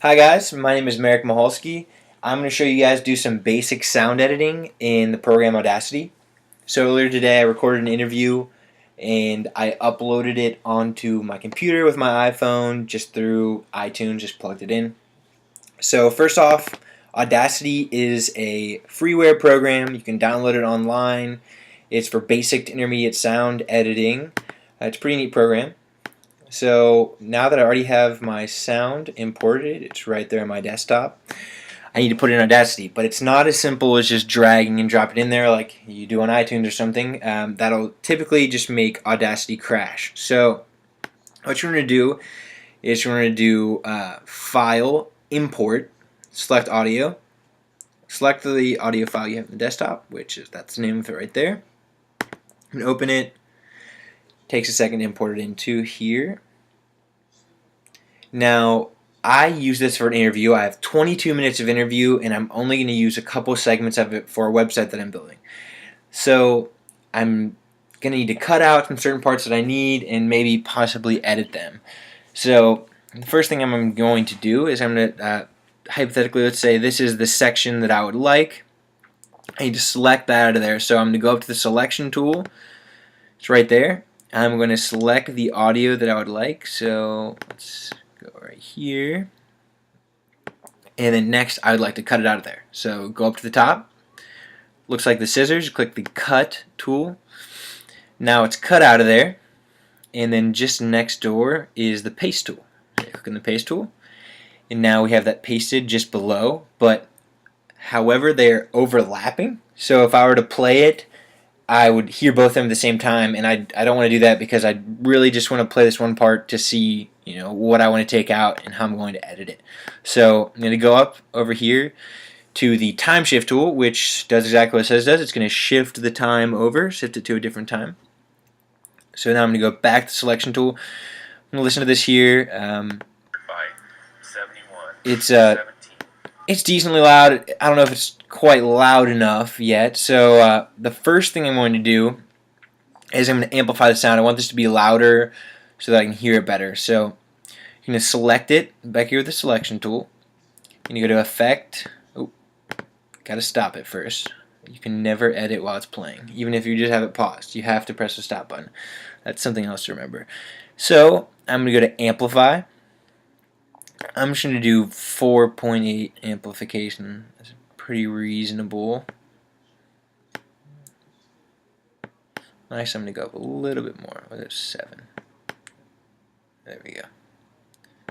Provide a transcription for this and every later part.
Hi guys, my name is Marek. I'm going to show you guys do some basic sound editing in the program Audacity. So earlier today I recorded an interview and I uploaded it onto my computer with my iPhone just through iTunes, just plugged it in. So first off, Audacity is a freeware program. You can download it online. It's for basic to intermediate sound editing. It's a pretty neat program. So now that I already have my sound imported, it's right there on my desktop, I need to put it in Audacity. But it's not as simple as just dragging and dropping it in there like you do on iTunes or something. That'll typically just make Audacity crash. So what you're going to do is you're going to do File, Import, select Audio, select the audio file you have on the desktop, that's the name of it right there. And open it. Takes a second to import it into here. Now, I use this for an interview. I have 22 minutes of interview, and I'm only going to use a couple segments of it for a website that I'm building. So I'm going to need to cut out some certain parts that I need and maybe possibly edit them. So the first thing I'm going to do is I'm going to, hypothetically, let's say this is the section that I would like. I need to select that out of there. So I'm going to go up to the selection tool. It's right there. I'm going to select the audio that I would like. So let's go right here. And then next, I would like to cut it out of there. So go up to the top. Looks like the scissors. Click the cut tool. Now it's cut out of there. And then just next door is the paste tool. Click on the paste tool. And now we have that pasted just below. But however, they're overlapping. So if I were to play it, I would hear both of them at the same time, and I don't want to do that because I really just want to play this one part to see what I want to take out and how I'm going to edit it. So I'm going to go up over here to the time shift tool, which does exactly what it says it does. It's going to shift the time over, shift it to a different time. So now I'm going to go back to the selection tool. I'm going to listen to this here. It's decently loud. I don't know if it's quite loud enough yet. So the first thing I'm going to do is I'm going to amplify the sound. I want this to be louder so that I can hear it better. So you're going to select it back here with the selection tool. You're going to go to Effect. Oh, got to stop it first. You can never edit while it's playing, even if you just have it paused. You have to press the stop button. That's something else to remember. So I'm going to go to Amplify. I'm just going to do 4.8 amplification. That's pretty reasonable. Nice, I'm going to go up a little bit more. What is 7? There we go.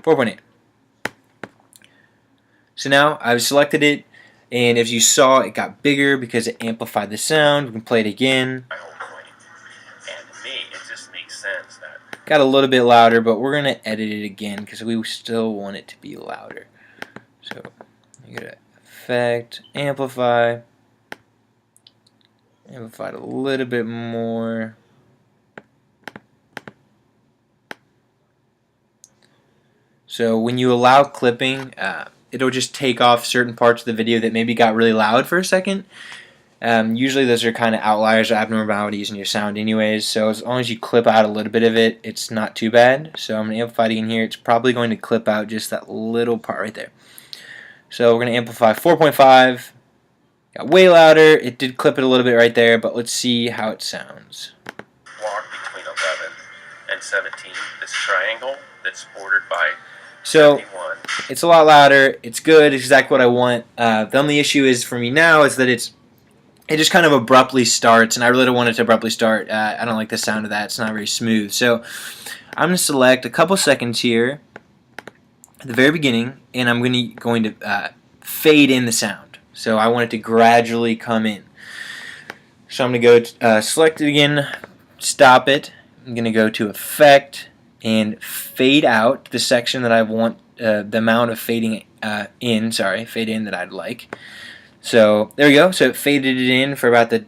4.8. So now I've selected it, and as you saw, it got bigger because it amplified the sound. We can play it again. And to me, it just makes sense that got a little bit louder, but we're going to edit it again because we still want it to be louder. So you go to Effect, Amplify, amplify it a little bit more. So when you allow clipping, it'll just take off certain parts of the video that maybe got really loud for a second. Usually those are kind of outliers or abnormalities in your sound anyways, so as long as you clip out a little bit of it, it's not too bad. So I'm going to amplify it again here. It's probably going to clip out just that little part right there. So we're going to amplify 4.5. Got way louder. It did clip it a little bit right there, but let's see how it sounds. Walk between 11 and 17, this triangle that's bordered by so 71. It's a lot louder. It's good. It's exactly what I want. The only issue is for me now is that it just kind of abruptly starts, and I really don't want it to abruptly start. I don't like the sound of that. It's not very smooth. So I'm going to select a couple seconds here at the very beginning, and I'm going to fade in the sound. So I want it to gradually come in. So I'm going to go select it again, stop it. I'm going to go to Effect and fade out the section that I want, the amount of fade in that I'd like. So there we go. So it faded it in for about the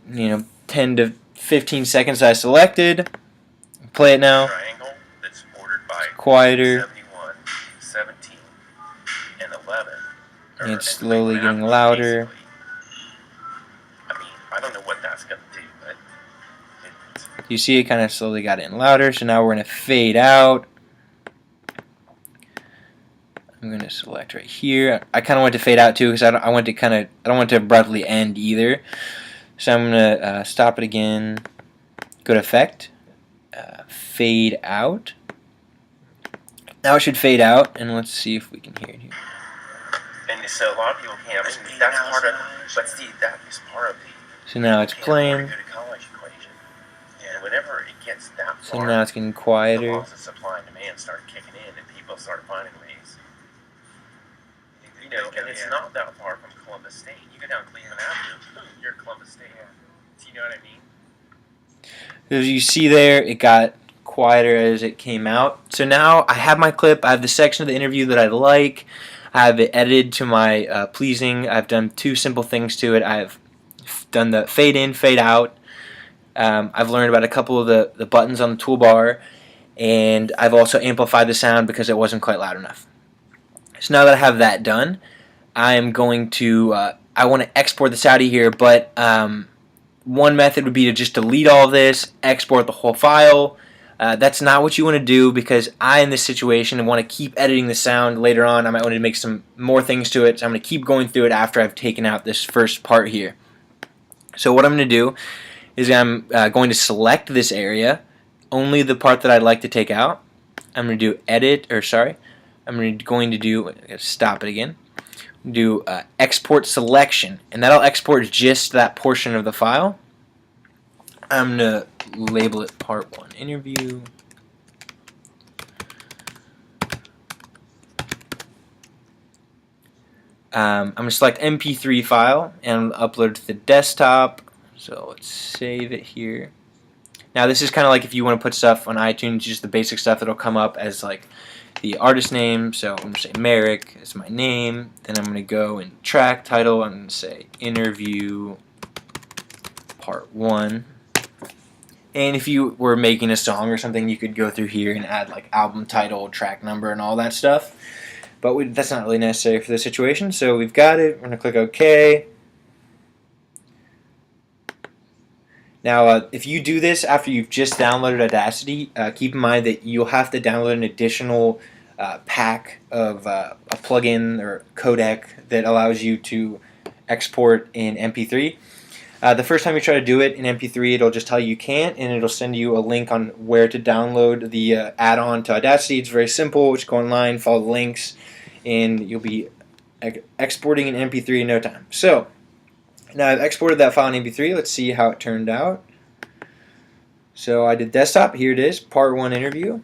10 to 15 seconds I selected. Play it now. Triangle that's bordered by Quieter. 71, 17, and 11. And it's slowly getting louder. I mean, I don't know what that's going to do, but you see it kind of slowly got in louder. So now we're going to fade out. I'm I'm going to select right here. I kind of want it to fade out too because I don't want it to abruptly end either. So I'm going to stop it again. Go to Effect, Fade Out. Now it should fade out, and let's see if we can hear it here. And so a lot of people can't. That's part of. But see, that is part of the. So now it's playing. College equation. And whenever it gets that far, So now it's getting the quieter. laws of supply and demand start kicking in, and people start finding ways. You know, and it's not that far from Columbus State. You go down Cleveland Avenue, you're Columbus State. Do you know what I mean? As you see there, it got quieter as it came out. So now I have my clip. I have the section of the interview that I like. I have it edited to my pleasing. I've done two simple things to it. I've done the fade in, fade out. I've learned about a couple of the buttons on the toolbar, and I've also amplified the sound because it wasn't quite loud enough. So now that I have that done, I am going to I want to export this out of here, but one method would be to just delete all this, export the whole file. That's not what you want to do because in this situation, want to keep editing the sound later on. I might want to make some more things to it, so I'm going to keep going through it after I've taken out this first part here. So what I'm going to do is I'm going to select this area, only the part that I'd like to take out. I'm going to do I'm going to do, stop it again, do export selection, and that'll export just that portion of the file. I'm going to label it part 1 interview. I'm going to select MP3 file and upload it to the desktop. So let's save it here. Now this is kind of like if you want to put stuff on iTunes, just the basic stuff that'll come up as like the artist name. So I'm going to say Marek is my name. Then I'm going to go and track title. I'm going to say interview part 1. And if you were making a song or something, you could go through here and add like album title, track number, and all that stuff. But that's not really necessary for this situation. So we've got it. We're going to click OK. Now, if you do this after you've just downloaded Audacity, keep in mind that you'll have to download an additional pack of a plugin or codec that allows you to export in MP3. The first time you try to do it in MP3, it'll just tell you can't, and it'll send you a link on where to download the add-on to Audacity. It's very simple. Just go online, follow the links, and you'll be exporting in MP3 in no time. So now I've exported that file in MP3. Let's see how it turned out. So I did desktop. Here it is, part 1 interview.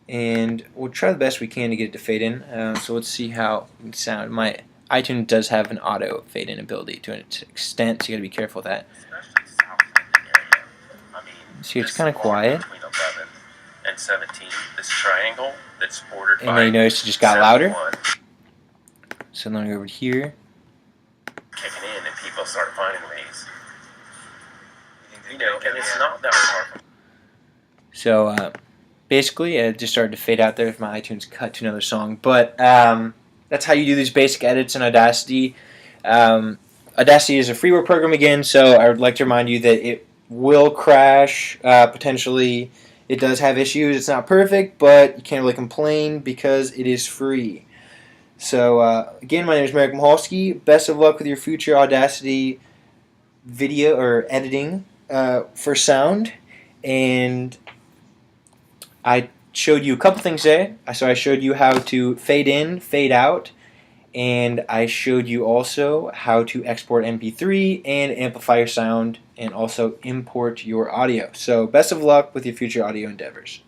And we'll try the best we can to get it to fade in. So let's see how it sounds. My iTunes does have an auto fade in ability to an extent, so you got to be careful with that. See, it's kind of quiet. Between 11 and 17, this triangle that's bordered and then you notice it just got louder. So then we go over here. Kicking in, and people start finding ways. You know, and it's not that far. So basically, it just started to fade out there if my iTunes cut to another song. But that's how you do these basic edits in Audacity. Audacity is a freeware program again, so I would like to remind you that it will crash potentially. It does have issues. It's not perfect, but you can't really complain because it is free. So again, my name is Marek Michalski. Best of luck with your future Audacity video or editing for sound. And I showed you a couple things there. So I showed you how to fade in, fade out, and I showed you also how to export MP3 and amplify your sound and also import your audio. So best of luck with your future audio endeavors.